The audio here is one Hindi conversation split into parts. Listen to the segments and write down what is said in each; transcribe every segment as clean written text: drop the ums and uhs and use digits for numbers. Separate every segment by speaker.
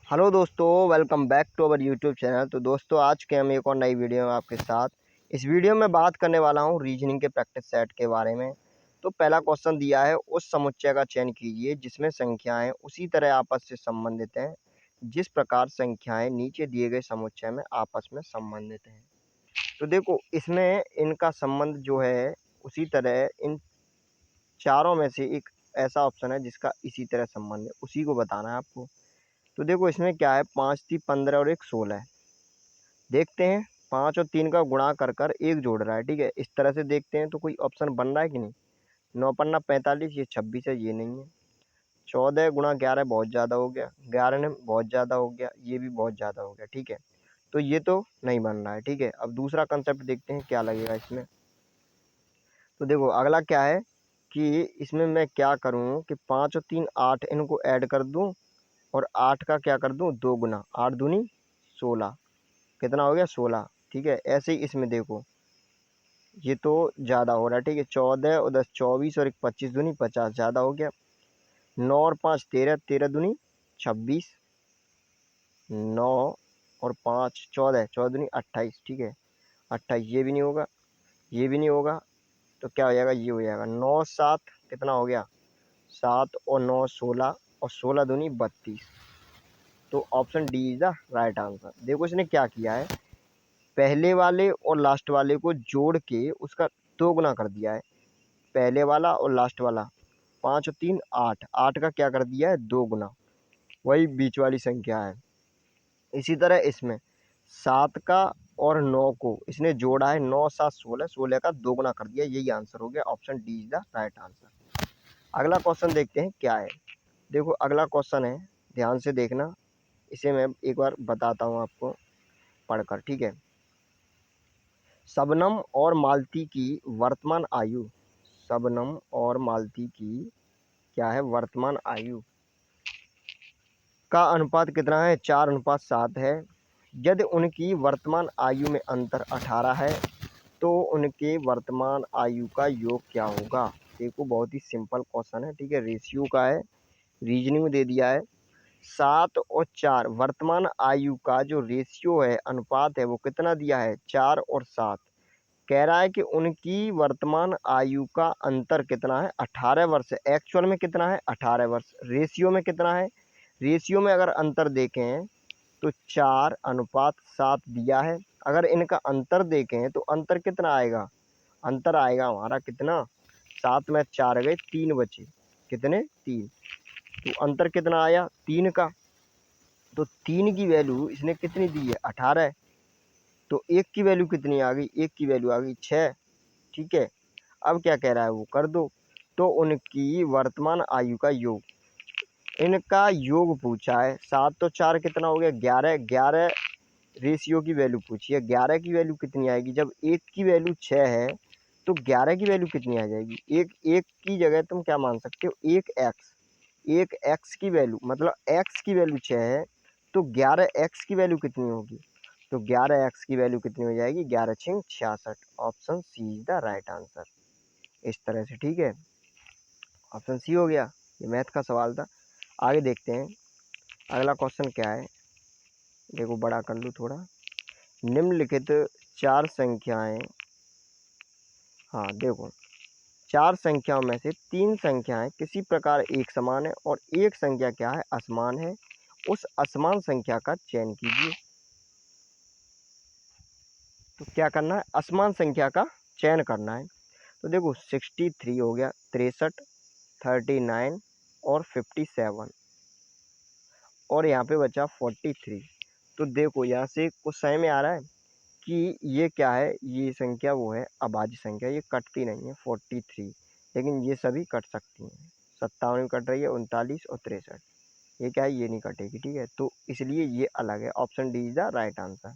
Speaker 1: हेलो दोस्तों, welcome back to our YouTube channel. तो दोस्तों, आज के हम एक और नई वीडियो में आपके साथ। इस वीडियो में बात करने वाला हूं रीजनिंग के प्रैक्टिस सेट के बारे में। तो पहला क्वेश्चन दिया है, उस समुच्चय का चयन कीजिए जिसमें संख्याएं उसी तरह आपस से संबंधित हैं जिस प्रकार संख्याएं नीचे दिए गए समुच्चय में आपस में संबंधित हैं। तो देखो, इसमें इनका संबंध जो है उसी तरह इन चारों में से एक ऐसा ऑप्शन है जिसका इसी तरह संबंध है, उसी को बताना है आपको। तो देखो, इसमें क्या है, 5 3 15 और 1 16 है। देखते हैं, 5 और 3 का गुणा कर कर 1 जोड़ रहा है, ठीक है। इस तरह से देखते हैं तो कोई ऑप्शन बन रहा है कि नहीं। 9 पन्ना 45, ये 26 है, ये नहीं है। 14 गुणा 11 बहुत ज़्यादा हो गया, 11 ने बहुत ज़्यादा हो गया, ये भी बहुत ज़्यादा हो गया, ठीक है। तो ये तो नहीं बन रहा है, ठीक है। अब दूसरा कंसेप्ट देखते हैं क्या लगेगा इसमें। तो देखो, अगला क्या है कि इसमें मैं क्या करूँ कि 5 और 3 8, इनको ऐड कर दूँ और 8 का क्या कर दूँ 2 गुना, 8 दूनी 16, कितना हो गया 16, ठीक है। ऐसे ही इसमें देखो, ये तो ज़्यादा हो रहा है, ठीक है। 14 और 10 24 और 1 25 दूनी 50, ज़्यादा हो गया। 9 और 5 13, 13 दूनी 26, 9 और 5 14, 14 दूनी 28, ठीक है। 28, ये भी नहीं होगा, ये भी नहीं होगा। तो क्या हो जाएगा, ये हो जाएगा 9 7, कितना हो गया 7 और 9 16 और 16 दूनी 32। तो option D is the right answer. देखो, इसने क्या किया है, पहले वाले और लास्ट वाले को जोड़ के उसका 2 गुना कर दिया है। पहले वाला और लास्ट वाला, 5 और 3 8, 8 का क्या कर दिया है 2 गुना, वही बीच वाली संख्या है। इसी तरह इसमें 7 का और 9 को इसने जोड़ा है, 9 7 16, 16 का 2 गुना कर दिया। यही आंसर हो गया, option D is the right answer. अगला क्वेश्चन देखते हैं क्या है। देखो, अगला क्वेश्चन है, ध्यान से देखना। इसे मैं एक बार बताता हूँ आपको पढ़कर, ठीक है। शबनम और मालती की वर्तमान आयु, शबनम और मालती की क्या है वर्तमान आयु का अनुपात कितना है, 4:7 है। यदि उनकी वर्तमान आयु में अंतर 18 है तो उनके वर्तमान आयु का योग क्या होगा। देखो, बहुत ही सिंपल क्वेश्चन है, ठीक है। रेशियो का है, रीजनिंग दे दिया है। 7 और 4 वर्तमान आयु का जो रेशियो है, अनुपात है, वो कितना दिया है 4 और 7। कह रहा है कि उनकी वर्तमान आयु का अंतर कितना है 18 वर्ष है। एक्चुअल में कितना है 18 वर्ष, रेशियो में कितना है, रेशियो में अगर अंतर देखें तो 4:7 दिया है। अगर इनका अंतर देखें तो अंतर कितना आएगा, अंतर आएगा हमारा कितना, 7 में 4 गए, 3 बचे, कितने 3। तो अंतर कितना आया 3 का। तो 3 की वैल्यू इसने कितनी दी है 18। तो 1 की वैल्यू कितनी आ गई, 1 की वैल्यू आ गई 6, ठीक है। अब क्या कह रहा है वो कर दो। तो उनकी वर्तमान आयु का योग, इनका योग पूछा है। 7 तो 4 कितना हो गया 11, 11 रेशियो की वैल्यू पूछी है। 11 की वैल्यू कितनी आएगी, जब 1 की वैल्यू 6 है तो 11 की वैल्यू कितनी आ जाएगी, एक एक की जगह तुम क्या मान सकते हो 1x। 1x की वैल्यू मतलब x की वैल्यू 6 है, तो 11x की वैल्यू कितनी होगी, तो 11x की वैल्यू कितनी हो जाएगी 11 6 66। Option C is the right answer. इस तरह से, ठीक है, ऑप्शन सी हो गया। ये मैथ का सवाल था। आगे देखते हैं अगला क्वेश्चन क्या है। देखो, बड़ा कर लूँ थोड़ा। निम्नलिखित 4 संख्याएं, हाँ देखो, 4 संख्याओं में से 3 संख्याएं किसी प्रकार एक समान है और एक संख्या क्या है असमान है। उस असमान संख्या का चयन कीजिए। तो क्या करना है, असमान संख्या का चयन करना है। तो देखो, 63 हो गया, 63, 39 और 57, और यहाँ पे बचा 43। तो देखो, यहाँ से कुछ समझ में आ रहा है कि ये क्या है, ये संख्या वो है अभाज्य संख्या, ये कटती नहीं है 43, लेकिन ये सभी कट सकती हैं। 57 भी कट रही है, 39 और 63, ये क्या है, ये नहीं कटेगी, ठीक है। तो इसलिए ये अलग है, option D is the right answer.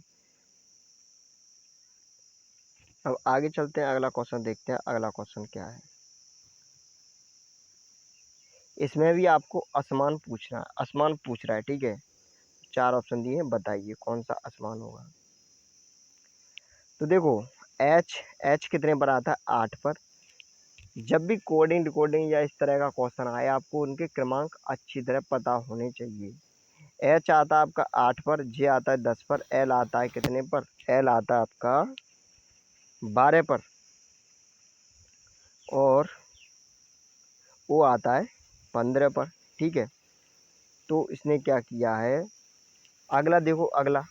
Speaker 1: अब आगे चलते हैं, अगला क्वेश्चन देखते हैं। अगला क्वेश्चन क्या है, इसमें भी आपको असमान पूछना है, असमान पूछ रहा है, ठीक है। 4 ऑप्शन दिए हैं, बताइए कौन सा असमान होगा। तो देखो, एच कितने पर आता है 8 पर। जब भी कोडिंग डिकोडिंग या इस तरह का क्वेश्चन आए, आपको उनके क्रमांक अच्छी तरह पता होने चाहिए। एच आता है आपका 8 पर, जे आता है 10 पर, एल आता है कितने पर, एल आता है आपका 12 पर, और ओ आता है 15 पर। ठीक है, तो इसने क्या किया है, अगला देखो, अगला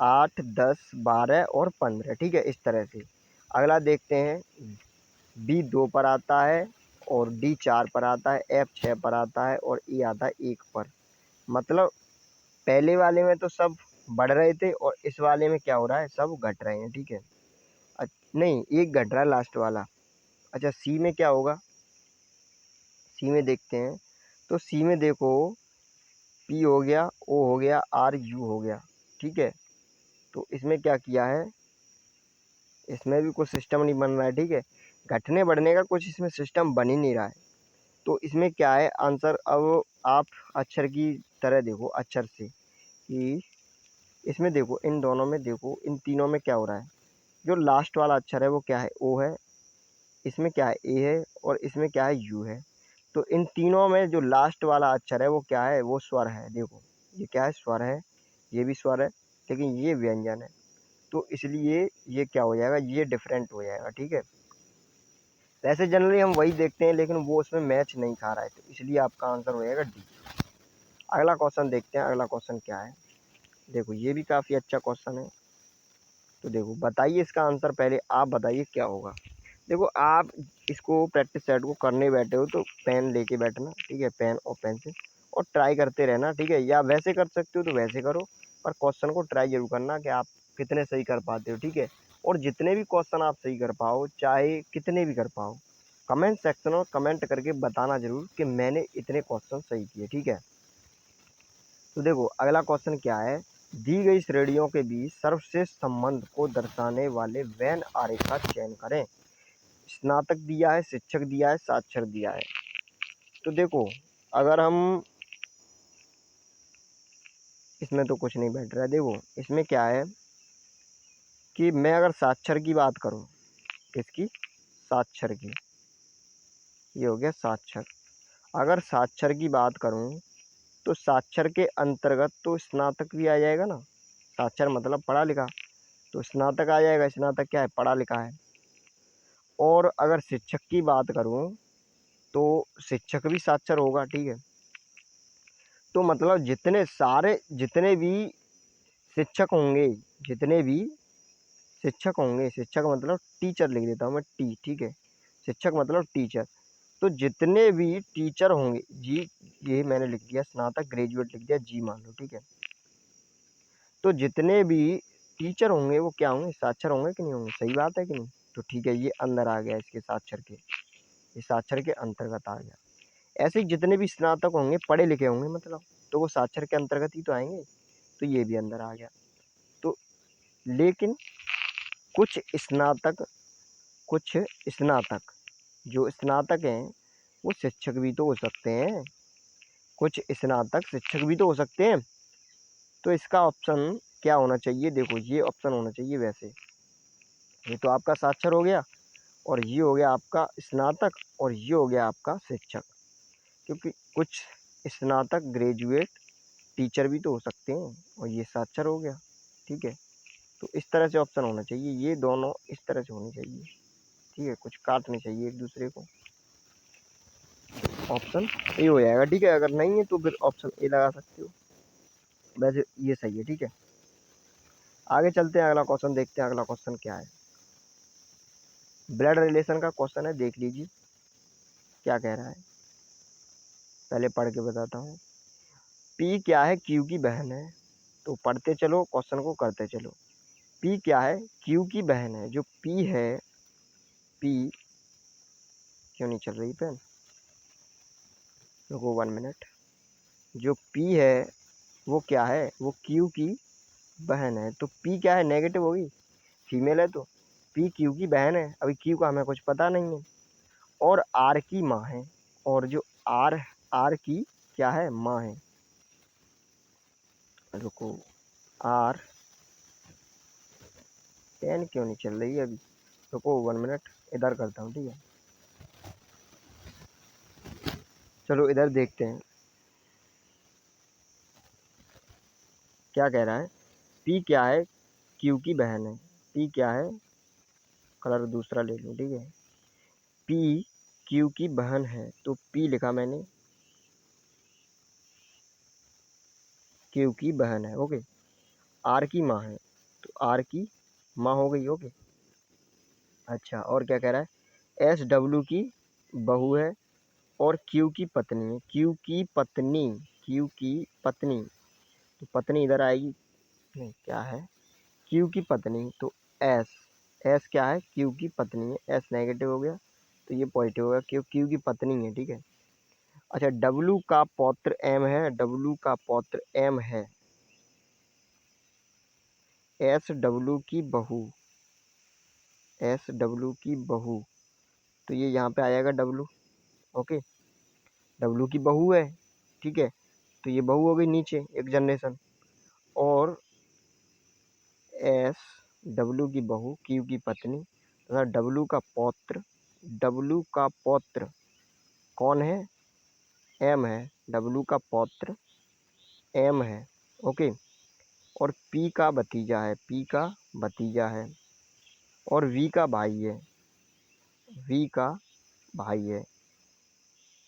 Speaker 1: 8, 10, 12 और 15। ठीक है, इस तरह से अगला देखते हैं। बी 2 पर आता है, और डी 4 पर आता है, एफ 6 पर आता है, और ई आता है 1 पर। मतलब पहले वाले में तो सब बढ़ रहे थे, और इस वाले में क्या हो रहा है, सब घट रहे हैं। ठीक है, नहीं, एक घट रहा है लास्ट वाला। अच्छा, सी में क्या होगा, सी में देखते हैं। तो सी में देखो, पी हो गया, ओ हो गया, आर यू हो गया। ठीक है, तो इसमें क्या किया है, इसमें भी कुछ सिस्टम नहीं बन रहा है। ठीक है, घटने बढ़ने का कुछ इसमें सिस्टम बन ही नहीं रहा है। तो इसमें क्या है आंसर, अब आप अक्षर की तरह देखो, अक्षर से कि इसमें देखो, इन दोनों में देखो, इन तीनों में क्या हो रहा है, जो लास्ट वाला अक्षर है वो क्या है, ओ है, इसमें क्या है, ए है, और इसमें क्या है, यू है। तो इन तीनों में जो लास्ट वाला अक्षर है वो क्या है, वो स्वर है। देखो, ये क्या है, स्वर है, ये भी स्वर है, लेकिन ये व्यंजन है। तो इसलिए ये क्या हो जाएगा, ये डिफरेंट हो जाएगा। ठीक है, वैसे जनरली हम वही देखते हैं, लेकिन वो उसमें मैच नहीं खा रहा है, तो इसलिए आपका आंसर हो जाएगा डी। अगला क्वेश्चन देखते हैं, अगला क्वेश्चन क्या है। देखो, ये भी काफ़ी अच्छा क्वेश्चन है। तो देखो, बताइए इसका आंसर, पहले आप बताइए क्या होगा। देखो, आप इसको प्रैक्टिस सेट को करने बैठे हो तो पेन लेके बैठना। ठीक है, पेन और पेंसिल, और ट्राई करते रहना। ठीक है, या वैसे कर सकते हो तो वैसे करो, पर क्वेश्चन को ट्राई जरूर करना कि आप कितने सही कर पाते हो। ठीक है, और जितने भी क्वेश्चन आप सही कर पाओ, चाहे कितने भी कर पाओ, कमेंट सेक्शन में कमेंट करके बताना जरूर कि मैंने इतने क्वेश्चन सही किए। ठीक है, तो देखो अगला क्वेश्चन क्या है, दी गई श्रेणियों के बीच सर्वश्रेष्ठ संबंध को दर्शाने वाले वेन आरेख का चयन करें। स्नातक दिया है, शिक्षक दिया है, साक्षर दिया है। तो देखो, अगर हम, इसमें तो कुछ नहीं बैठ रहा है। देखो, इसमें क्या है कि मैं अगर साक्षर की बात करूं, किसकी, साक्षर की, ये हो गया साक्षर। अगर साक्षर की बात करूं तो साक्षर के अंतर्गत तो स्नातक भी आ जाएगा ना। साक्षर मतलब पढ़ा लिखा, तो स्नातक आ जाएगा। स्नातक क्या है, पढ़ा लिखा है। और अगर शिक्षक की बात करूं तो शिक्षक भी साक्षर होगा। ठीक है, तो मतलब जितने सारे, जितने भी शिक्षक होंगे, जितने भी शिक्षक होंगे, शिक्षक मतलब टीचर लिख देता हूँ मैं, टी। ठीक है, शिक्षक मतलब टीचर। तो जितने भी टीचर होंगे, जी, ये मैंने लिख दिया, स्नातक ग्रेजुएट लिख दिया, जी मान लो। ठीक है, तो जितने भी टीचर होंगे वो क्या होंगे, साक्षर होंगे कि नहीं होंगे, सही बात है कि नहीं। तो ठीक है, ये अंदर आ गया इसके साक्षर के, ये साक्षर के अंतर्गत आ गया। ऐसे ही जितने भी स्नातक होंगे, पढ़े लिखे होंगे मतलब, तो वो साक्षर के अंतर्गत ही तो आएंगे। तो ये भी अंदर आ गया। तो लेकिन कुछ स्नातक, कुछ स्नातक, जो स्नातक हैं वो शिक्षक भी तो हो सकते हैं, कुछ स्नातक शिक्षक भी तो हो सकते हैं। तो इसका ऑप्शन क्या होना चाहिए, देखो ये ऑप्शन होना चाहिए। वैसे ये तो आपका साक्षर हो गया, और ये हो गया आपका स्नातक, और ये हो गया आपका शिक्षक, क्योंकि कुछ स्नातक ग्रेजुएट टीचर भी तो हो सकते हैं, और ये साक्षर हो गया। ठीक है, तो इस तरह से ऑप्शन होना चाहिए, ये दोनों इस तरह से होनी चाहिए। ठीक है, कुछ काटने चाहिए एक दूसरे को, ऑप्शन ए हो जाएगा। ठीक है, अगर नहीं है तो फिर ऑप्शन ए लगा सकते हो, वैसे ये सही है। ठीक है, आगे चलते हैं, अगला क्वेश्चन देखते हैं। अगला क्वेश्चन क्या है, ब्लड रिलेशन का क्वेश्चन है, देख लीजिए क्या कह रहा है। पहले पढ़ के बताता हूँ। पी क्या है, क्यू की बहन है। तो पढ़ते चलो, क्वेश्चन को करते चलो। पी क्या है, क्यू की बहन है। जो पी है, पी, क्यों नहीं चल रही पेन, रुको 1 मिनट। जो पी है वो क्या है, वो क्यू की बहन है। तो पी क्या है, नेगेटिव होगी, फीमेल है, तो पी क्यू की बहन है। अभी क्यू का हमें कुछ पता नहीं है, और आर की माँ है। और जो आर, आर की क्या है, माँ है। रुको, आर, पेन क्यों नहीं चल रही है अभी, रुको 1 मिनट, इधर करता हूँ। ठीक है, चलो इधर देखते हैं। क्या कह रहा है, पी क्या है, क्यू की बहन है। पी क्या है, कलर दूसरा ले लूँ, ठीक है। पी क्यू की बहन है, तो पी लिखा मैंने, क्यू की बहन है, ओके। आर की माँ है, तो आर की माँ हो गई, ओके। अच्छा, और क्या कह रहा है, एस डब्ल्यू की बहू है और क्यू की पत्नी है। क्यू की पत्नी, क्यू की पत्नी, तो पत्नी इधर आएगी, नहीं क्या है, क्यू की पत्नी, तो एस, एस क्या है, क्यू की पत्नी है। एस नेगेटिव हो गया तो ये पॉजिटिव होगा, क्यों, क्यू की पत्नी है, ठीक है। अच्छा, डब्लू का पौत्र एम है, डब्लू का पौत्र एम है। एस डब्लू की बहू, एस डब्लू की बहू, तो ये यहाँ पे आ जाएगा डब्लू, ओके। डब्लू की बहू है, ठीक है, तो ये बहू हो गई नीचे एक जनरेशन। और एस डब्लू की बहू, क्यू की पत्नी तथा डब्लू का पौत्र, डब्लू का पौत्र कौन है, एम है। डब्लू का पौत्र एम है, ओके। और पी का भतीजा है, पी का भतीजा है। और वी का भाई है, वी का भाई है।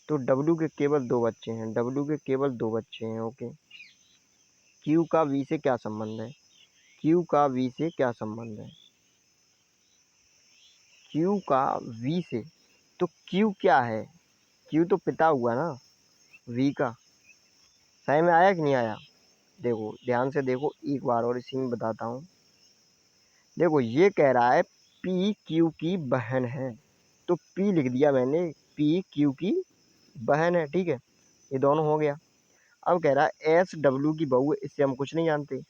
Speaker 1: तो डब्लू के केवल दो बच्चे हैं, डब्लू के केवल दो बच्चे हैं, ओके। क्यू का वी से क्या संबंध है, क्यू का वी से क्या संबंध है, क्यू का वी से, तो क्यू क्या है, क्यू तो पिता हुआ ना वी का। समझ में आया कि नहीं आया, देखो ध्यान से देखो एक बार और इसी में बताता हूँ। देखो ये कह रहा है पी क्यू की बहन है, तो पी लिख दिया मैंने, पी क्यू की बहन है, ठीक है, ये दोनों हो गया। अब कह रहा है एस डब्ल्यू की बहू है, इससे हम कुछ नहीं जानते।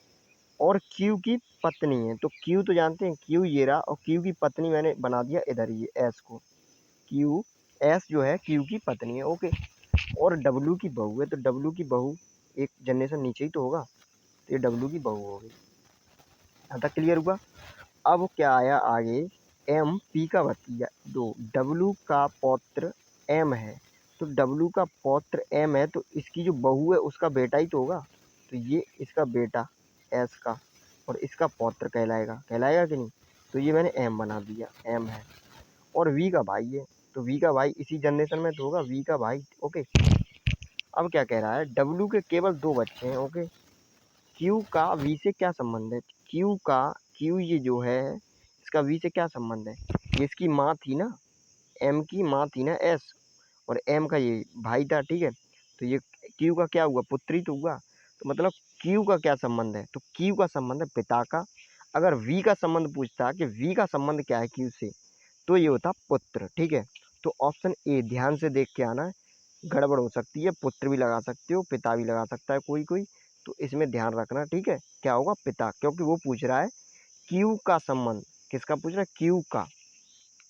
Speaker 1: और क्यू की पत्नी है, तो क्यू तो जानते हैं, क्यू ये रहा, और क्यू की पत्नी मैंने बना दिया इधर ये एस को, क्यू, एस जो है क्यू की पत्नी है, ओके। और डब्ल्यू की बहू है, तो डब्ल्यू की बहू एक जनरेशन नीचे ही तो होगा, तो ये डब्ल्यू की बहू होगी। यहाँ तक क्लियर हुआ। अब क्या आया आगे, एम पी का भतीजा, दो डब्ल्यू का पौत्र एम है, तो डब्ल्यू का पौत्र एम है, तो इसकी जो बहू है उसका बेटा ही तो होगा, तो ये इसका बेटा एस का, और इसका पौत्र कहलाएगा, कहलाएगा कि नहीं। तो ये मैंने एम बना दिया, एम है। और वी का भाई है, तो वी का भाई इसी जनरेशन में तो होगा, वी का भाई, ओके। अब क्या कह रहा है, डब्ल्यू के केवल दो बच्चे हैं, ओके। क्यू का वी से क्या संबंध है, क्यू का, क्यू ये जो है इसका वी से क्या संबंध है, ये इसकी माँ थी ना, एम की माँ थी ना एस, और एम का ये भाई था, ठीक है। तो ये क्यू का क्या हुआ, पुत्री तो हुआ, तो मतलब क्यू का क्या संबंध है, तो क्यू का संबंध है पिता का। अगर वी का संबंध पूछता कि वी का संबंध क्या है क्यू से, तो ये होता पुत्र, ठीक है। तो ऑप्शन ए ध्यान से देख के आना, गड़बड़ हो सकती है, पुत्र भी लगा सकते हो, पिता भी लगा सकता है कोई कोई, तो इसमें ध्यान रखना, ठीक है। क्या होगा, पिता, क्योंकि वो पूछ रहा है क्यू का संबंध, किसका पूछ रहा है, क्यू का,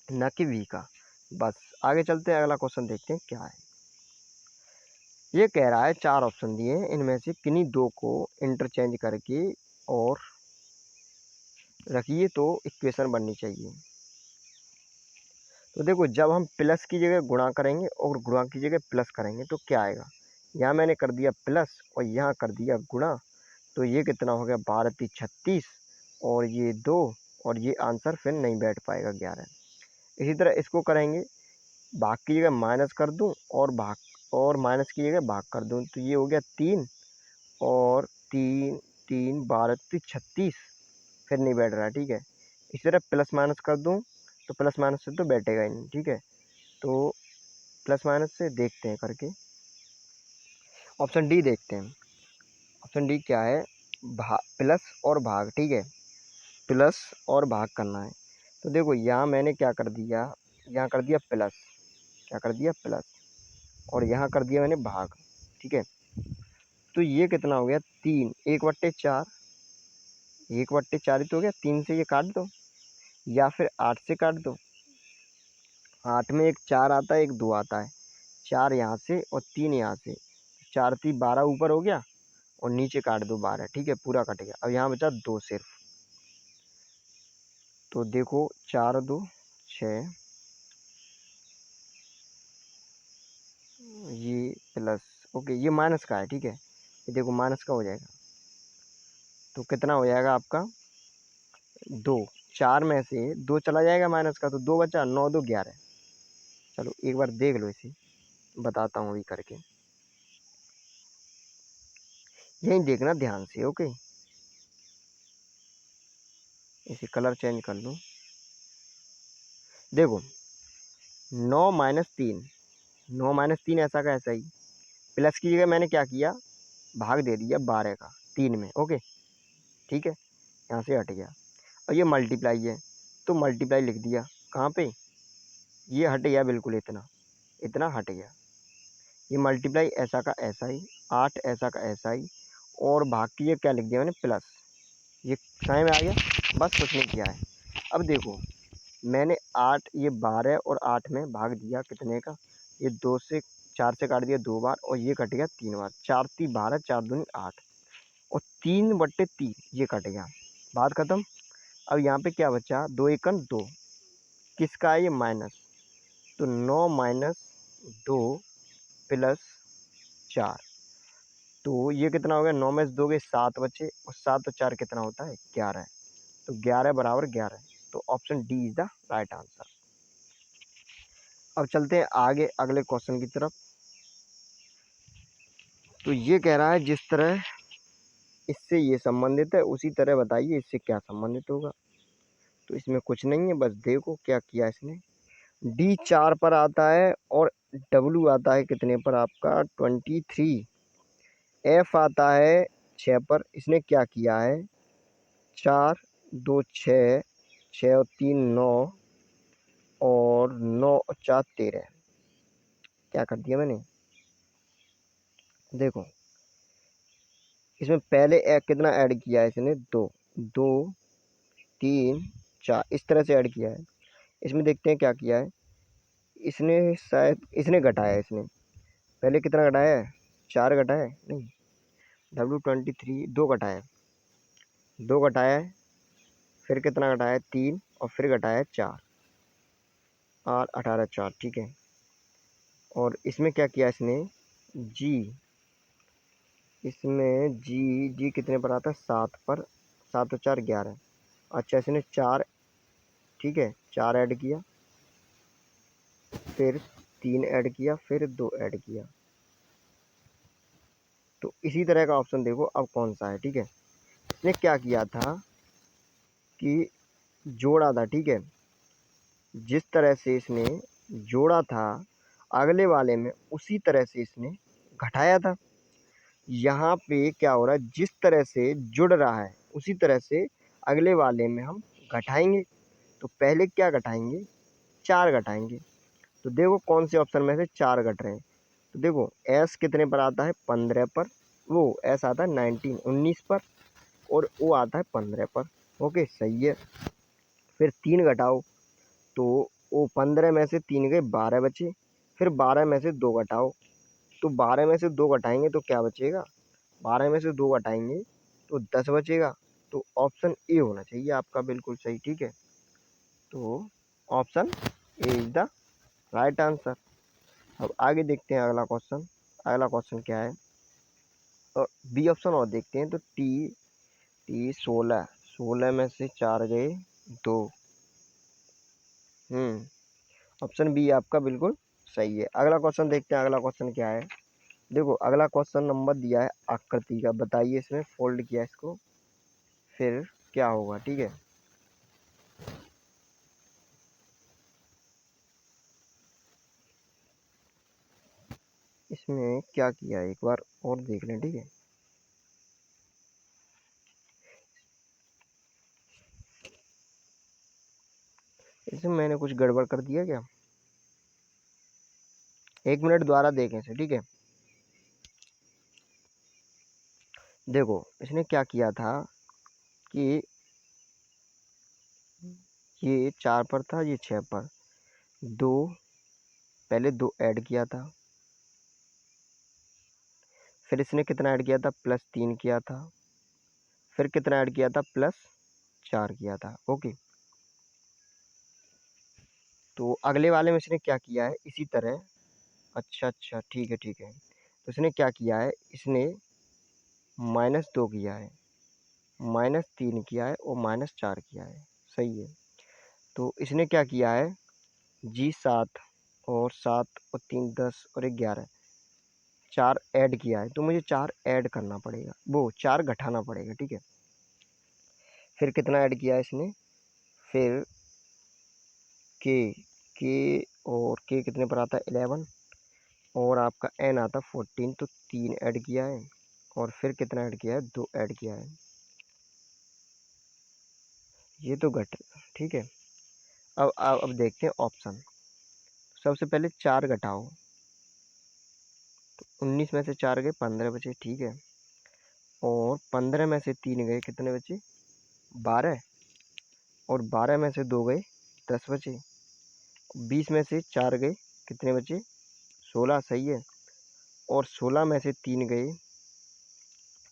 Speaker 1: न कि वी का। बस आगे चलते हैं, अगला क्वेश्चन देखते हैं क्या है। ये कह रहा है चार ऑप्शन दिए हैं, इनमें से किन्हीं दो को इंटरचेंज करके और रखिए तो इक्वेशन बननी चाहिए। तो देखो जब हम प्लस की जगह गुणा करेंगे और गुणा की जगह प्लस करेंगे तो क्या आएगा, यहाँ मैंने कर दिया प्लस और यहाँ कर दिया गुणा, तो ये कितना हो गया, 12×3 = 36, और ये 2, और ये आंसर फिर नहीं बैठ पाएगा 11। इसी तरह इसको करेंगे, भाग की जगह माइनस कर दूं और भाग, और माइनस की जगह भाग कर दूं, तो ये हो गया 3, और 3 3 12×36, फिर नहीं बैठ रहा, ठीक है। इसी तरह प्लस माइनस कर दूं, तो प्लस माइनस से तो बैठेगा ही नहीं, ठीक है। तो प्लस माइनस से देखते हैं करके, ऑप्शन डी देखते हैं। ऑप्शन डी क्या है, प्लस और भाग, ठीक है, प्लस और भाग करना है। तो देखो यहाँ मैंने क्या कर दिया, यहाँ कर दिया प्लस, क्या कर दिया प्लस, और यहाँ कर दिया मैंने भाग, ठीक है। तो ये कितना हो गया, 3, 1/4, 1/4 ही तो हो गया, 3 से ये काट दो या फिर 8 से काट दो। 8 में एक 4 आता है, एक 2 आता है, 4 यहाँ से और 3 यहाँ से, 4×3 12 ऊपर हो गया, और नीचे काट दो 12, ठीक है, पूरा कट गया। अब यहाँ बचा 2 सिर्फ, तो देखो 4×2 = 6, ये प्लस, ओके, ये माइनस का है, ठीक है, ये देखो माइनस का हो जाएगा, तो कितना हो जाएगा आपका 2। 4 में से 2 चला जाएगा माइनस का, तो 2 बचा, 9 2 11। चलो एक बार देख लो इसे, बताता हूँ अभी करके, यही देखना ध्यान से। ओके, इसे कलर चेंज कर लो। देखो 9 माइनस 3, 9 माइनस 3 ऐसा का ऐसा ही, प्लस की जगह मैंने क्या किया, भाग दे दिया 12 का 3 में। ओके ठीक है, यहाँ से हट गया। और ये मल्टीप्लाई है तो मल्टीप्लाई लिख दिया, कहाँ पे, ये हट गया बिल्कुल, इतना इतना हट गया। ये मल्टीप्लाई ऐसा का ऐसा ही, 8 ऐसा का ऐसा ही, और भाग की ये क्या लिख दिया मैंने, प्लस। ये समझ में आ गया, बस कुछ नहीं किया है। अब देखो मैंने 8, ये 12 और 8 में भाग दिया कितने का, ये 2 से 4 से काट दिया 2 बार, और ये कट गया 3 बार। 4 3 12, 4 दूनी 8, और 3/3 ये कट गया, बात खत्म। अब यहाँ पे क्या बचा, 2 एकन 2, किसका है ये, माइनस। तो 9 माइनस 2 प्लस 4, तो ये कितना हो गया, 9 में से 2 गए 7 बचे, और 7 और 4 कितना होता है, 11। तो 11 बराबर 11, तो option D is the right answer. अब चलते हैं आगे अगले क्वेश्चन की तरफ। तो ये कह रहा है जिस तरह इससे ये संबंधित है उसी तरह बताइए इससे क्या संबंधित होगा। तो इसमें कुछ नहीं है, बस देखो क्या किया इसने। डी 4 पर आता है और डब्ल्यू आता है कितने पर, आपका 23। एफ आता है 6 पर। इसने क्या किया है, 4 2 6, 6 और 3 9, और 9 और 4 13। क्या कर दिया मैंने, देखो इसमें पहले कितना ऐड किया है इसने, 2 2 3 4, इस तरह से ऐड किया है। इसमें देखते हैं क्या किया है इसने, शायद इसने घटाया है। इसने पहले कितना घटाया है, 4 घटाया है, नहीं, W23 2 घटाया है, 2 घटाया है, फिर कितना घटाया है 3, और फिर घटाया है 4, और 18 4, ठीक है। और इसमें क्या किया इसने, जी, इसमें जी जी कितने पर आता है, 7 पर, 7 और 4 11। अच्छा इसने 4, ठीक है 4 ऐड किया, फिर 3 ऐड किया, फिर 2 ऐड किया। तो इसी तरह का ऑप्शन देखो अब कौन सा है, ठीक है। इसने क्या किया था कि जोड़ा था, ठीक है, जिस तरह से इसने जोड़ा था अगले वाले में उसी तरह से इसने घटाया था। यहाँ पे क्या हो रहा है, जिस तरह से जुड़ रहा है उसी तरह से अगले वाले में हम घटाएंगे। तो पहले क्या घटाएंगे, 4 घटाएंगे। तो देखो कौन से ऑप्शन में से 4 घट रहे हैं। तो देखो एस कितने पर आता है, 15 पर, वो एस आता है 19 पर, और वो आता है 15 पर। ओके सही है। फिर 3 घटाओ, तो वो 15 में से 3 गए 12 बचे, फिर 12 में से 2 घटाओ, तो 12 में से 2 घटाएंगे तो क्या बचेगा, 12 में से 2 घटाएंगे तो 10 बचेगा। तो ऑप्शन ए होना चाहिए आपका बिल्कुल सही, ठीक है। तो option A is the right answer. अब आगे देखते हैं अगला क्वेश्चन। अगला क्वेश्चन क्या है, और बी ऑप्शन और देखते हैं। तो टी टी 16, 16 में से 4 गए 2। ऑप्शन बी आपका बिल्कुल सही है। अगला क्वेश्चन देखते हैं, अगला क्वेश्चन क्या है। देखो अगला क्वेश्चन नंबर दिया है आकृति का, बताइए इसमें फोल्ड किया इसको, फिर क्या होगा, ठीक है। इसमें क्या किया है एक बार और देख लें, ठीक है। इसमें मैंने कुछ गड़बड़ कर दिया क्या, 1 मिनट द्वारा देखें इसे, ठीक है। देखो इसने क्या किया था कि ये 4 पर था, ये 6 पर, 2 पहले 2 ऐड किया था, फिर इसने कितना ऐड किया था, +3 किया था, फिर कितना ऐड किया था, +4 किया था। ओके, तो अगले वाले में इसने क्या किया है इसी तरह। अच्छा अच्छा ठीक है ठीक है। तो इसने क्या किया है, इसने -2 किया है, -3 किया है और -4 किया है, सही है। तो इसने क्या किया है, जी 7 और 7 और 3 10 और 1 11, 4 ऐड किया है, तो मुझे 4 ऐड करना पड़ेगा, वो 4 घटाना पड़ेगा, ठीक है। फिर कितना ऐड किया है इसने, फिर के और के कितने पर आता है 11 और आपका एन आता 14, तो 3 ऐड किया है और फिर कितना ऐड किया है, 2 ऐड किया है, ये तो घट, ठीक है। अब देखते हैं ऑप्शन। सबसे पहले 4 घटाओ, तो 19 में से 4 गए 15 बचे, ठीक है। और 15 में से 3 गए कितने बचे, 12 और 12 में से 2 गए 10 बचे। 20 में से 4 गए कितने बचे, 16, सही है। और 16 में से 3 गए,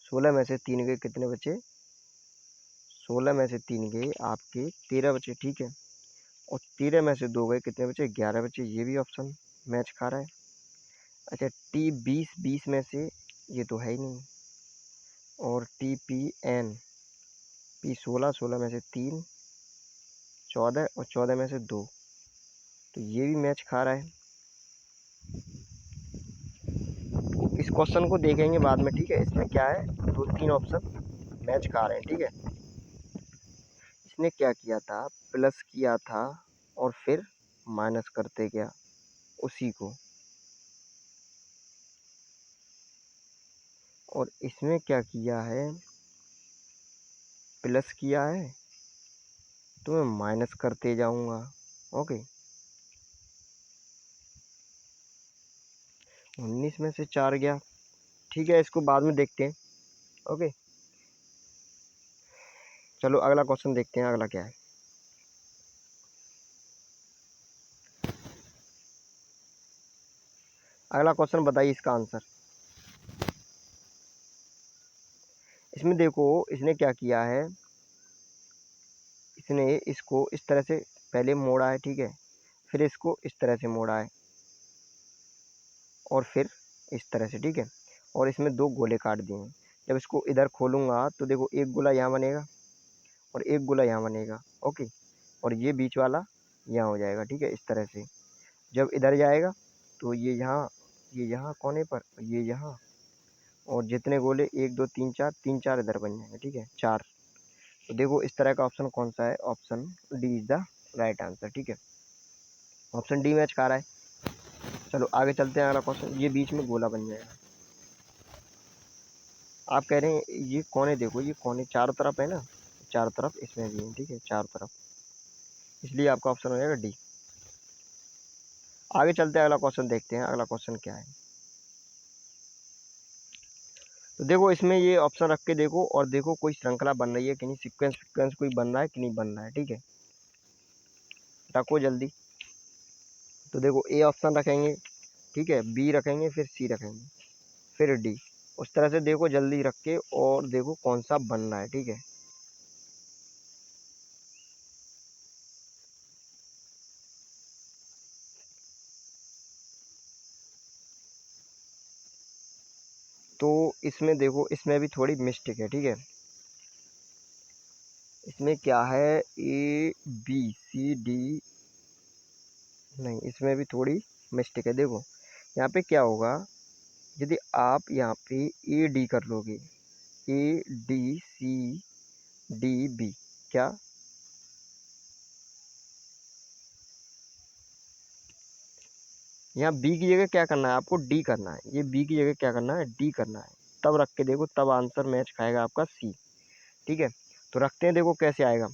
Speaker 1: 16 में से 3 गए कितने बचे, 16 में से 3 गए आपके 13 बचे, ठीक है। और 13 में से 2 गए कितने बचे, 11 बचे, ये भी ऑप्शन मैच खा रहा है। अच्छा टी 20, 20 में से ये तो है ही नहीं, और टी पी एन पी 16, 16 में से 3 14 और 14 में से 2, तो ये भी मैच खा रहा है। इस क्वेश्चन को देखेंगे बाद में, ठीक है। इसमें क्या है, 2-3 ऑप्शन मैच खा रहे हैं, ठीक है। इसने क्या किया था, प्लस किया था और फिर माइनस करते गया उसी को, और इसमें क्या किया है, प्लस किया है तो मैं माइनस करते जाऊंगा, ओके। 19 में से 4 गया, ठीक है, इसको बाद में देखते हैं, ओके। चलो अगला क्वेश्चन देखते हैं, अगला क्या है। अगला क्वेश्चन बताइए इसका आंसर। इसमें देखो इसने क्या किया है, इसने इसको इस तरह से पहले मोड़ा है, ठीक है, फिर इसको इस तरह से मोड़ा है और फिर इस तरह से, ठीक है। और इसमें 2 गोले काट दिए हैं। जब इसको इधर खोलूंगा तो देखो एक गोला यहाँ बनेगा और एक गोला यहाँ बनेगा, ओके। और ये बीच वाला यहाँ हो जाएगा, ठीक है, इस तरह से। जब इधर जाएगा तो ये यहाँ कोने पर, ये यहाँ, और जितने गोले 1 2 3 4, 3 4 इधर बन जाएंगे, ठीक है, 4। तो देखो इस तरह का ऑप्शन कौन सा है, option D is the right answer, ठीक है। ऑप्शन डी मैच खा रहा है। चलो आगे चलते हैं, अगला क्वेश्चन। ये बीच में गोला बन जाएगा। आप कह रहे हैं ये कोने, देखो ये कोने चारों तरफ है ना, चारों तरफ इसमें भी है, ठीक है, चारों तरफ, इसलिए आपका ऑप्शन हो जाएगा डी। आगे चलते हैं, अगला क्वेश्चन देखते हैं, अगला क्वेश्चन क्या है। तो देखो इसमें ये ऑप्शन रख के देखो, और देखो कोई श्रृंखला बन रही है कि नहीं, सीक्वेंस कोई बन रहा है कि नहीं बन रहा है, ठीक है। रखो जल्दी। तो देखो ए ऑप्शन रखेंगे, ठीक है, बी रखेंगे, फिर सी रखेंगे, फिर डी। उस तरह से देखो जल्दी रख के, और देखो कौन सा बन रहा है, ठीक है। तो इसमें देखो इसमें भी थोड़ी मिस्टेक है, ठीक है। इसमें क्या है, ए बी सी डी, नहीं इसमें भी थोड़ी मिस्टेक है। देखो यहाँ पे क्या होगा, यदि आप यहाँ पे ए डी कर लोगे, A D C D B, क्या यहाँ बी की जगह क्या करना है आपको, डी करना है। ये बी की जगह क्या करना है, डी करना है। तब रख के देखो, तब आंसर मैच खाएगा आपका सी, ठीक है। तो रखते हैं, देखो कैसे आएगा,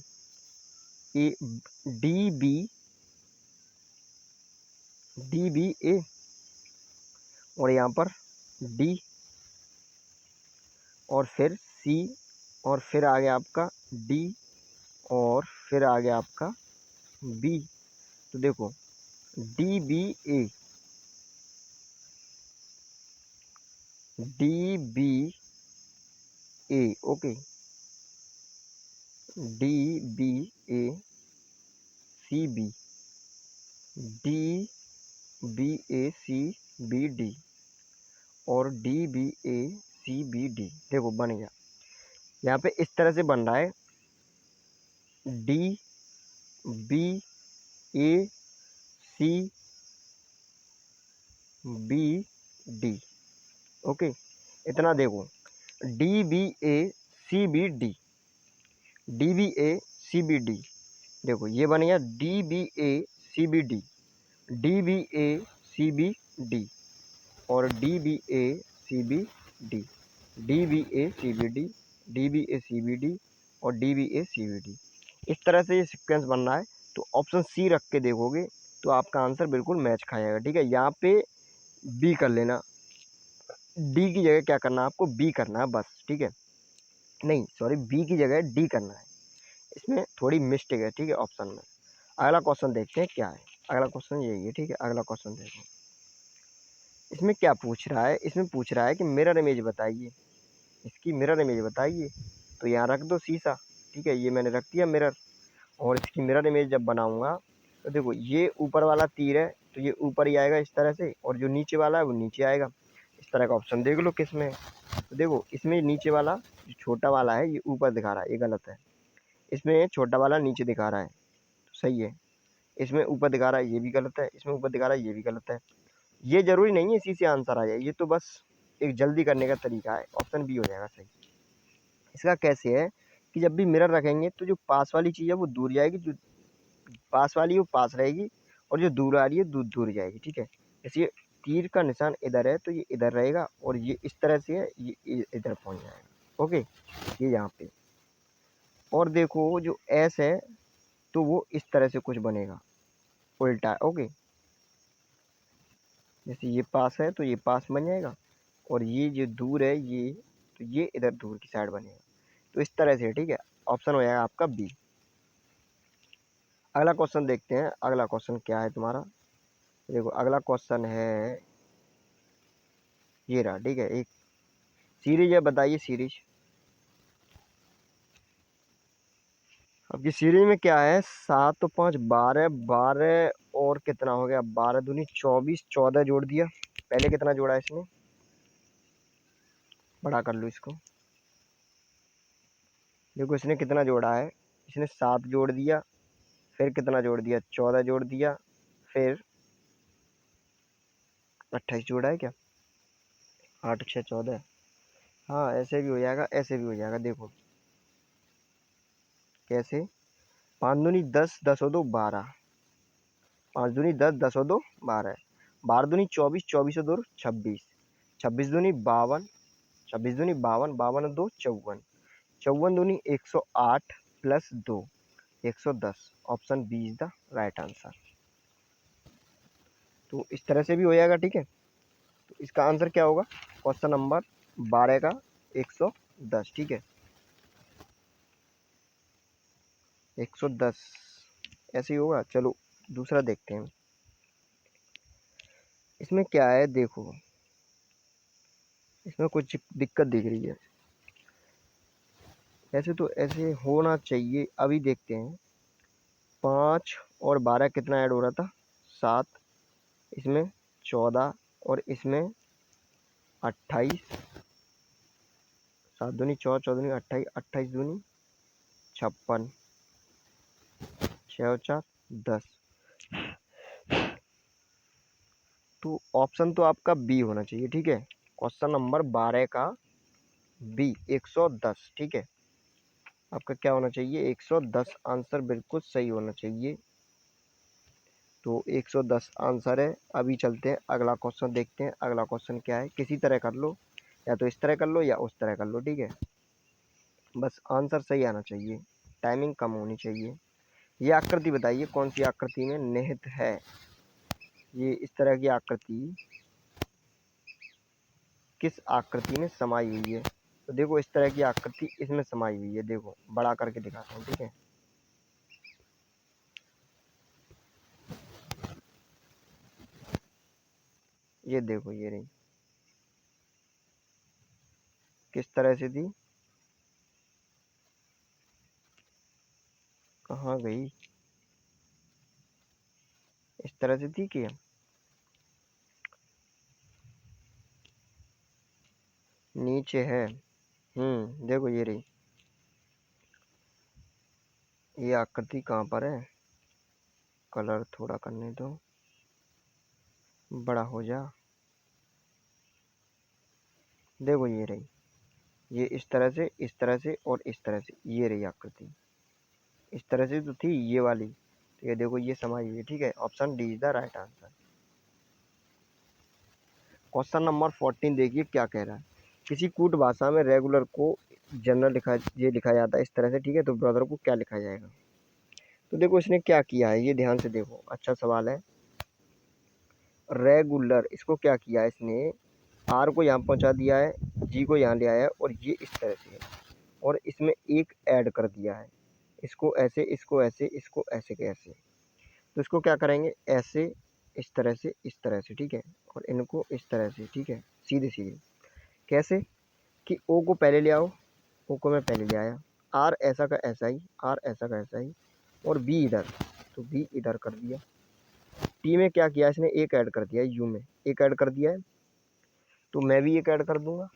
Speaker 1: A D B, D B A, और यहाँ पर डी, और फिर सी, और फिर आ गया आपका डी, और फिर आ गया आपका बी। तो देखो D B A, D B A, okay, D B A C B, D B A C B D, और D B A C B D, देखो बन गया। यहाँ पे इस तरह से बन रहा है D B A C B D. Okay, इतना देखो, D B A C B D, D B A C B D. देखो ये बन गया D B A C B D, D B A C B D और D B A C B D, D B A C B D, D B A C B D और D B A C B D. इस तरह से ये सीक्वेंस बन रहा है। तो ऑप्शन सी रख के देखोगे तो आपका आंसर बिल्कुल मैच खाएगा। ठीक है, यहाँ पे बी कर लेना, डी की जगह क्या करना है आपको, बी करना है बस। ठीक है, नहीं सॉरी, बी की जगह डी करना है, इसमें थोड़ी मिस्टेक है। ठीक है, ऑप्शन में। अगला क्वेश्चन देखते हैं क्या है। अगला क्वेश्चन यही है। ठीक है, अगला क्वेश्चन देखो, इसमें क्या पूछ रहा है। इसमें पूछ रहा है कि मिरर इमेज बताइए, इसकी मिरर इमेज बताइए। तो यहाँ रख दो शीशा। ठीक है, ये मैंने रख दिया मिरर, और इसकी मिरर इमेज जब बनाऊंगा तो देखो ये ऊपर वाला तीर है तो ये ऊपर ही आएगा इस तरह से, और जो नीचे वाला है वो नीचे आएगा। इस तरह का ऑप्शन देख लो किस में है। तो देखो इसमें नीचे वाला जो छोटा वाला है ये ऊपर दिखा रहा है, ये गलत है। इसमें छोटा वाला नीचे दिखा रहा है तो सही है। इसमें ऊपर दिखा रहा है, ये भी गलत है। इसमें ऊपर दिखा रहा है, ये भी गलत है। ये जरूरी नहीं है इसी से आंसर आ जाए, ये तो बस एक जल्दी करने का तरीका है। ऑप्शन बी हो जाएगा सही। इसका कैसे है कि जब भी मिरर रखेंगे तो जो पास वाली चीज़ है वो दूर जाएगी, जो पास वाली है वो पास रहेगी, और जो दूर आ रही है दूर दूर जाएगी। ठीक है, इसलिए तीर का निशान इधर है तो ये इधर रहेगा, और ये इस तरह से है, ये इधर पहुंच जाएगा। ओके, ये यहाँ पे। और देखो जो एस है तो वो इस तरह से कुछ बनेगा उल्टा। ओके, जैसे ये पास है तो ये पास बन जाएगा, और ये जो दूर है ये, तो ये इधर दूर की साइड बनेगा। तो इस तरह से। ठीक है, ऑप्शन हो जाएगा आपका बी। अगला क्वेश्चन देखते हैं। अगला क्वेश्चन क्या है तुम्हारा, देखो अगला क्वेश्चन है ये रहा। ठीक है, एक सीरीज है, बताइए सीरीज। अब की सीरीज में क्या है, 7 तो 5 12, 12 और कितना हो गया, 12 दूनी 24, 14 जोड़ दिया। पहले कितना जोड़ा है इसने, बड़ा कर लो इसको। देखो इसने कितना जोड़ा है, इसने 7 जोड़ दिया, फिर कितना जोड़ दिया, 14 जोड़ दिया, फिर 28 जोड़ा है क्या, 8 6 14। हाँ ऐसे भी हो जाएगा, ऐसे भी हो जाएगा। देखो कैसे, 5 दूनी 10, 10 और 2 12, 5 दूनी 10, 10 और 2 12, 12 दूनी 24, 24 और 2 26, 26 दूनी 52, 26 दूनी 52, 52 और 2 54, 54 दूनी 108 plus 2 110। Option B is the right answer. तो इस तरह से भी हो जाएगा। ठीक है, तो इसका आंसर क्या होगा, क्वेश्चन नंबर 12 का 110। ठीक है, 110 ऐसे ही होगा। चलो दूसरा देखते हैं। इसमें क्या है, देखो इसमें कुछ दिक्कत दिख रही है। ऐसे तो ऐसे होना चाहिए, अभी देखते हैं। 5 और 12 कितना ऐड हो रहा था, 7, इसमें 14 और इसमें 28, 7 दूनी 14, 14 दूनी 28, 28 दूनी 56, 6 और 4 10। तो ऑप्शन तो आपका बी होना चाहिए। ठीक है, क्वेश्चन नंबर 12 का बी 110। ठीक है, आपका क्या होना चाहिए, 110 आंसर बिल्कुल सही होना चाहिए। तो 110 आंसर है। अभी चलते हैं अगला क्वेश्चन देखते हैं। अगला क्वेश्चन क्या है, किसी तरह कर लो, या तो इस तरह कर लो या उस तरह कर लो। ठीक है, बस आंसर सही आना चाहिए, टाइमिंग कम होनी चाहिए। ये आकृति बताइए कौन सी आकृति में निहित है। ये इस तरह की आकृति किस आकृति में समाई हुई है। तो देखो इस तरह की आकृति इसमें समाई हुई है। देखो बड़ा करके दिखाता हूँ। ठीक है, ये देखो ये रही, किस तरह से थी, कहाँ गई, इस तरह से थी कि नीचे है। देखो ये रही, आकृति कहाँ पर है, कलर थोड़ा करने दो, बड़ा हो जा। देखो ये रही, ये इस तरह से और इस तरह से, ये रही आकृति। इस तरह से तो थी ये वाली, तो ये देखो ये समझिए, ठीक है। Option D is the right answer. Question number 14 देखिए क्या कह रहा है। किसी कूट भाषा में रेगुलर को जनरल लिखा जाता है इस तरह से, ठीक है। तो ब्रदर को क्या लिखा जाएगा। तो देखो इसने क्या किया है, ये ध्यान से देखो, अच्छा सवाल है। रेगुलर, इसको क्या किया है इसने, आर को यहाँ पहुँचा दिया है, जी को यहाँ ले आया है, और ये इस तरह से है, और इसमें एक ऐड कर दिया है, इसको ऐसे, इसको ऐसे, इसको ऐसे के ऐसे। तो इसको क्या करेंगे, ऐसे, इस तरह से, इस तरह से, ठीक है, और इनको इस तरह से, ठीक है, सीधे सीधे। कैसे कि ओ को पहले ले आओ, ओ को मैं पहले ले आया, आर ऐसा का ऐसा ही, आर ऐसा का ऐसा ही, और बी इधर, तो बी इधर कर दिया। टी में क्या किया इसने, एक ऐड कर दिया, यू में एक ऐड कर दिया है, तो मैं भी एक ऐड कर दूंगा।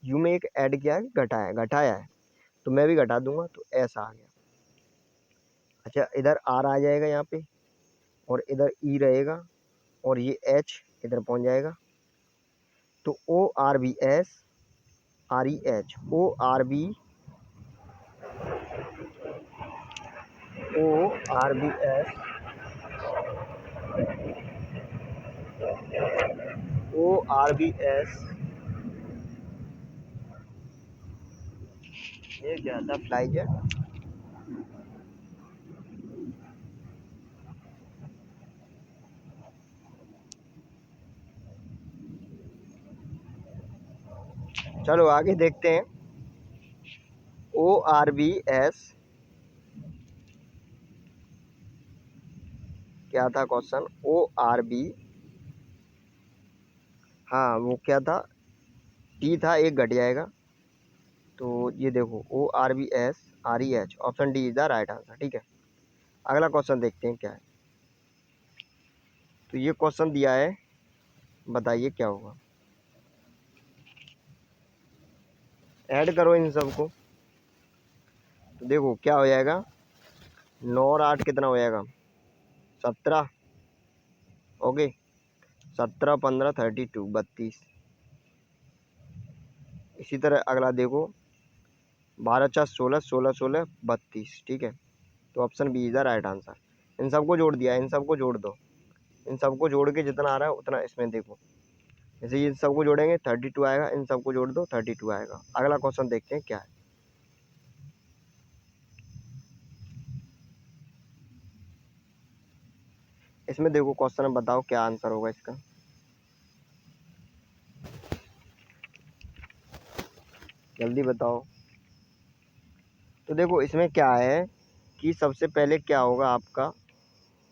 Speaker 1: यू में एक ऐड किया है, घटाया है, तो मैं भी घटा दूंगा, तो ऐसा आ गया। अच्छा, इधर आर आ जाएगा यहाँ पे, और इधर ई रहेगा, और ये एच इधर पहुंच जाएगा। तो O R B S, R E H, O R B, O R B S, O R B S, ये क्या था, फ्लाई जेट। चलो आगे देखते हैं। ओ आर बी एस, क्या था क्वेश्चन, ओ आर बी, हाँ वो क्या था, टी था, एक घट जाएगा। तो ये देखो O R B S, R E H, option D is the right answer, ठीक है। अगला क्वेश्चन देखते हैं क्या है। तो ये क्वेश्चन दिया है, बताइए क्या होगा। ऐड करो इन सबको, तो देखो क्या हो जाएगा, 9 और 8 कितना हो जाएगा, 17, ओके। 17 15 32, 32। इसी तरह अगला देखो, 12 4 16, 16 16 32, ठीक है। तो option B is the right answer. इन सबको जोड़ दिया, इन सबको जोड़ दो, इन सबको जोड़ के जितना आ रहा है उतना इसमें देखो। जैसे ये सबको जोड़ेंगे 32 आएगा, इन सबको जोड़ दो 32 आएगा। अगला क्वेश्चन देखते हैं क्या है। इसमें देखो क्वेश्चन में बताओ क्या आंसर होगा इसका। जल्दी बताओ। तो देखो इसमें क्या है कि सबसे पहले क्या होगा, आपका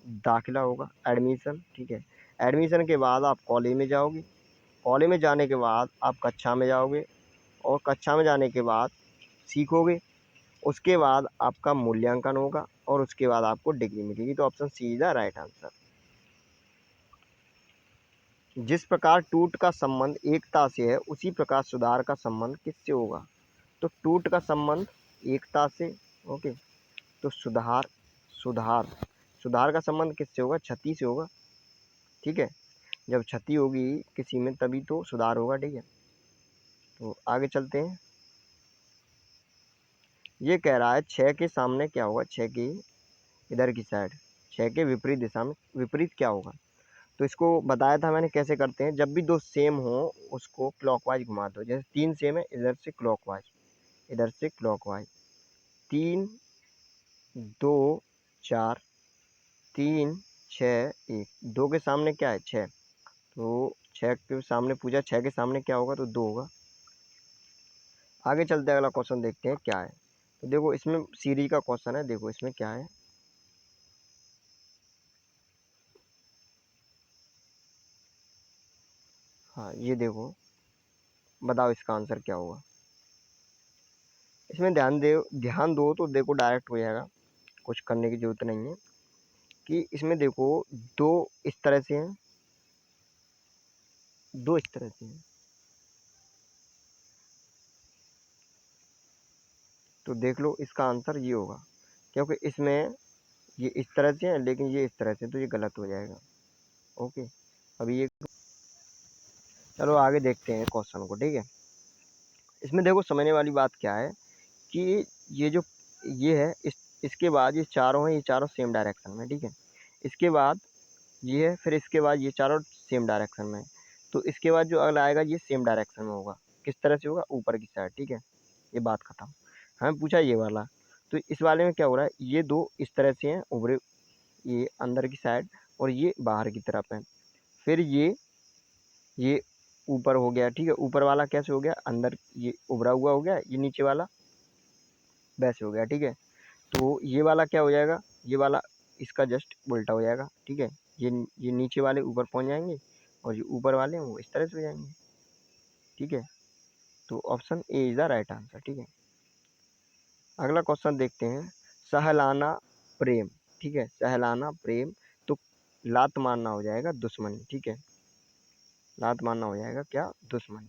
Speaker 1: दाखिला होगा, एडमिशन, ठीक है। एडमिशन के बाद आप कॉलेज में जाओगे, कॉलेज में जाने के बाद आप कक्षा में जाओगे, और कक्षा में जाने के बाद सीखोगे, उसके बाद आपका मूल्यांकन होगा, और उसके बाद आपको डिग्री मिलेगी। तो option C is the right answer. जिस प्रकार टूट का संबंध एकता से है, उसी प्रकार सुधार का संबंध किससे होगा। तो टूट का संबंध एकता से, ओके। तो सुधार, सुधार सुधार का संबंध किससे होगा, क्षति से होगा, ठीक है। जब क्षति होगी किसी में तभी तो सुधार होगा, ठीक है। तो आगे चलते हैं। ये कह रहा है 6 के सामने क्या होगा, 6 के इधर की साइड, 6 के विपरीत दिशा में विपरीत क्या होगा। तो इसको बताया था मैंने कैसे करते हैं। जब भी दो सेम हो उसको क्लॉकवाइज घुमा दो। जैसे 3 सेम है, इधर से क्लॉकवाइज, इधर से क्लॉकवाइज। 3 2 4, 3 6 1, 2 के सामने क्या है, 6। तो 6 के सामने पूछा, 6 के सामने क्या होगा, तो 2 होगा। आगे चलते हैं, अगला क्वेश्चन देखते हैं क्या है। तो देखो इसमें सीरीज का क्वेश्चन है, देखो इसमें क्या है। हाँ ये देखो, बताओ इसका आंसर क्या होगा। इसमें ध्यान दो तो देखो डायरेक्ट हो जाएगा, कुछ करने की ज़रूरत नहीं है। कि इसमें देखो दो इस तरह से हैं, दो इस तरह से हैं। तो देख लो इसका आंसर ये होगा। क्योंकि इसमें ये इस तरह से है लेकिन ये इस तरह से, तो ये गलत हो जाएगा। ओके, अभी ये चलो आगे देखते हैं क्वेश्चन को, ठीक है। इसमें देखो समझने वाली बात क्या है कि ये जो ये है इसके बाद ये चारों हैं, ये चारों सेम डायरेक्शन में, ठीक है। इसके बाद ये है, फिर इसके बाद ये चारों सेम डायरेक्शन में, तो इसके बाद जो अगला आएगा ये सेम डायरेक्शन में होगा। किस तरह से होगा? ऊपर की साइड, ठीक है। ये बात खत्म। हमें पूछा ये वाला, तो इस वाले में क्या हो रहा है, ये दो इस तरह से हैं ऊपरी, ये अंदर की साइड और ये बाहर की तरफ है। फिर ये ऊपर हो गया, ठीक है। ऊपर वाला कैसे हो गया? अंदर ये उभरा हुआ हो गया, ये नीचे वाला वैसे हो गया, ठीक है। तो ये वाला क्या हो जाएगा? ये वाला इसका जस्ट उल्टा हो जाएगा, ठीक है। ये नीचे वाले ऊपर पहुंच जाएंगे और जो ऊपर वाले हैं वो इस तरह से हो जाएंगे, ठीक है। तो option A is the right answer, ठीक है। अगला क्वेश्चन देखते हैं, सहलाना प्रेम, ठीक है। सहलाना प्रेम, तो लात मारना हो जाएगा दुश्मनी, ठीक है। लात मारना हो जाएगा क्या? दुश्मनी।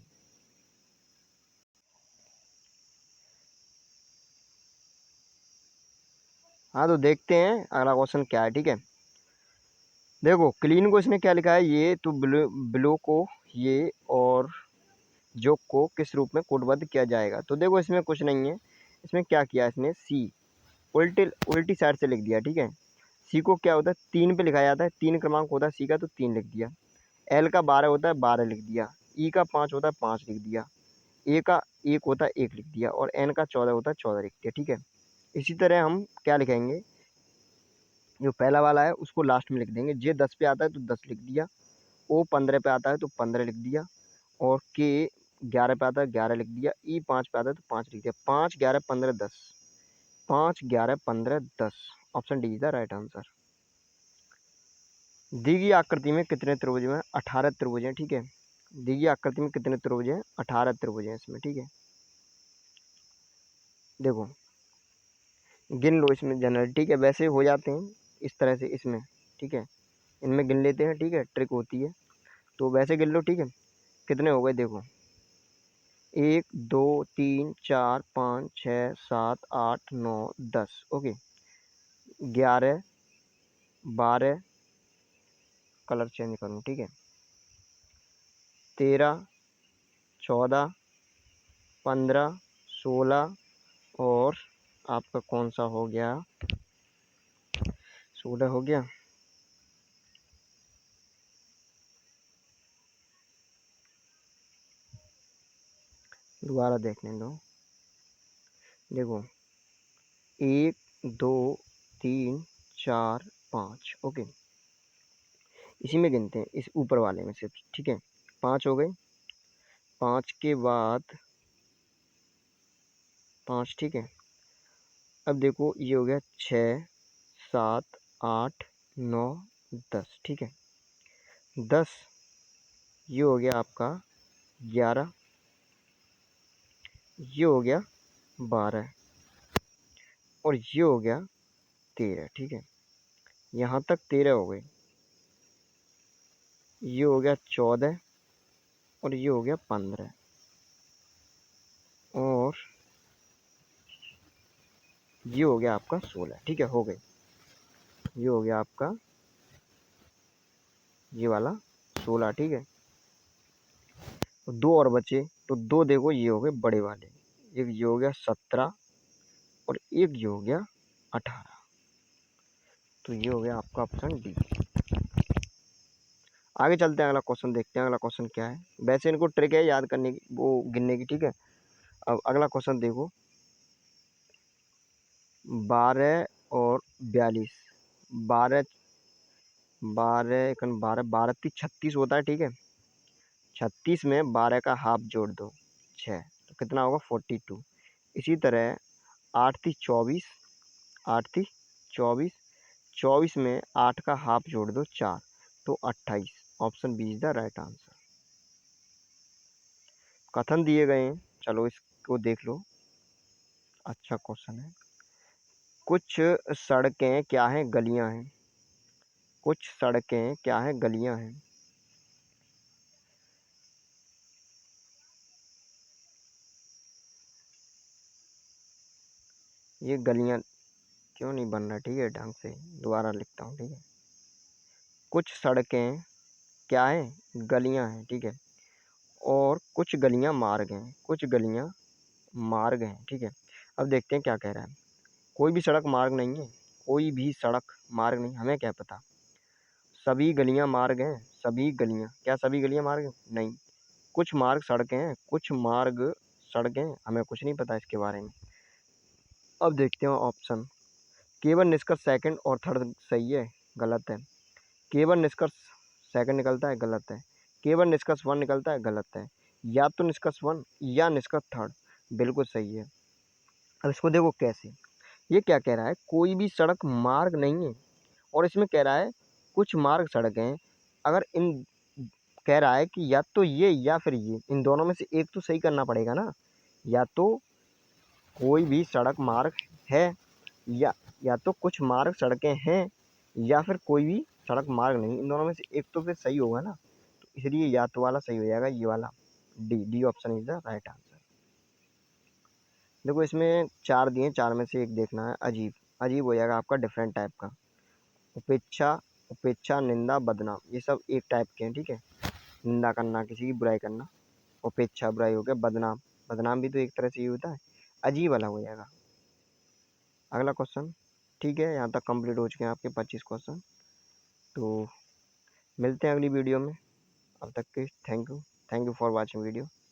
Speaker 1: हाँ, तो देखते हैं अगला क्वेश्चन क्या है, ठीक है। देखो क्लीन को इसने क्या लिखा है, ये तो ब्लो को ये और जोक को किस रूप में कोडबद्ध किया जाएगा। तो देखो इसमें कुछ नहीं है, इसमें क्या किया इसने, सी उल्टी उल्टी साइड से लिख दिया, ठीक है। सी को क्या होता है, 3 पे लिखा जाता है, 3 क्रमांक होता है सी का, तो 3 लिख दिया। एल का 12 होता है, 12 लिख दिया। ई का 5 होता है, 5 लिख दिया। ए का 1 होता है, 1 लिख दिया। और एन का 14 होता है, 14 लिख दिया, ठीक है। इसी तरह हम क्या लिखेंगे, जो पहला वाला है उसको लास्ट में लिख देंगे। जे 10 पे आता है तो 10 लिख दिया। ओ 15 पे आता है तो 15 लिख दिया। और के 11 पे आता है, 11 लिख दिया। ई 5 पे आता है तो 5 लिख दिया। 5 11 15 10, 5 11 15 10, option D is the right answer. दी गई आकृति में कितने त्रिभुज हैं? 18 त्रिभुज हैं, ठीक है। दी गई आकृति में कितने त्रिभुज हैं? 18 त्रिभुज हैं इसमें, ठीक है। देखो गिन लो इसमें जनरल, ठीक है। वैसे हो जाते हैं इस तरह से इसमें, ठीक है। इनमें गिन लेते हैं, ठीक है, ट्रिक होती है। तो वैसे गिन लो, ठीक है। कितने हो गए देखो, 1 2 3 4 5 6 7 8 9 10, ओके। 11 12, कलर चेंज करूँ, ठीक है। 13 14 15 16 और आपका कौन सा हो गया, 16 हो गया। दोबारा देखने दो। देखो 1 2 3 4 5, ओके। इसी में गिनते हैं, इस ऊपर वाले में सिर्फ, ठीक है। 5 हो गए। 5 के बाद 5, ठीक है। अब देखो ये हो गया 6 7 8 9 10, ठीक है। 10, ये हो गया आपका 11, ये हो गया 12 और ये हो गया 13, ठीक है। यहाँ तक 13 हो गए। ये हो गया 14 और ये हो गया 15 और ये हो गया आपका 16, ठीक है। हो गए, ये हो गया आपका ये वाला 16, ठीक है। तो 2 और बचे, तो 2 देखो ये हो गए बड़े वाले, एक ये हो गया 17 और एक ये हो गया 18, तो ये हो गया आपका ऑप्शन डी। आगे चलते हैं, अगला क्वेश्चन देखते हैं। अगला क्वेश्चन क्या है, वैसे इनको ट्रिक है याद करने की, वो गिनने की, ठीक है। अब अगला क्वेश्चन देखो, 12 और 42, 12 12 12 12 3 36 होता है, ठीक है। 36 में 12 का हाफ जोड़ दो 6, तो कितना होगा 42। इसी तरह 8 3 24, 8 3 24, 24 में 8 का हाफ जोड़ दो 4, तो 28, option B is the right answer. कथन दिए गए हैं, चलो इसको देख लो, अच्छा क्वेश्चन है। कुछ सड़कें क्या हैं? गलियां हैं। कुछ सड़कें क्या हैं? गलियां हैं। ये गलियां क्यों नहीं बन रहा, ठीक है ढंग से दोबारा लिखता हूँ, ठीक है। कुछ सड़कें क्या है, गलियां हैं, ठीक है, और कुछ गलियां मार्ग हैं, कुछ गलियां मार्ग हैं, ठीक है। अब देखते हैं क्या कह रहा है। कोई भी सड़क मार्ग नहीं है, कोई भी सड़क मार्ग नहीं, हमें क्या पता। सभी गलियां मार्ग हैं, सभी गलियां, क्या सभी गलियां मार्ग हैं? नहीं। कुछ मार्ग सड़कें हैं, कुछ मार्ग सड़कें हैं, हमें कुछ नहीं पता इसके बारे में। अब देखते हैं ऑप्शन। केवल निष्कर्ष सेकंड और थर्ड सही है, गलत है। केवल निष्कर्ष सेकंड निकलता है, गलत है। केवल निष्कर्ष वन निकलता है, गलत है। या तो निष्कर्ष वन या निष्कर्ष थर्ड, बिल्कुल सही है। अब इसको देखो कैसे, ये क्या कह रहा है, कोई भी सड़क मार्ग नहीं है, और इसमें कह रहा है कुछ मार्ग सड़क हैं। अगर इन कह रहा है कि या तो ये या फिर ये, इन दोनों में से एक तो सही करना पड़ेगा ना। या तो कोई भी सड़क मार्ग है, या तो कुछ मार्ग सड़कें हैं, या फिर कोई भी सड़क मार्ग नहीं, इन दोनों में से एक तो फिर सही होगा ना। तो इसलिए या तो वाला सही हो जाएगा, ये वाला D option is the right answer. देखो इसमें चार दिए, चार में से एक देखना है। अजीब, अजीब हो जाएगा आपका डिफरेंट टाइप का। उपेक्षा, उपेक्षा, निंदा, बदनाम, ये सब एक टाइप के हैं, ठीक है। निंदा करना, किसी की बुराई करना, उपेक्षा बुराई हो गया। बदनाम, बदनाम भी तो एक तरह से ही होता है। अजीब वाला हो जाएगा। अगला क्वेश्चन, ठीक है, यहाँ तक कंप्लीट हो चुके हैं आपके 25 क्वेश्चन। तो मिलते हैं अगली वीडियो में। अब तक के thank you, thank you for watching video.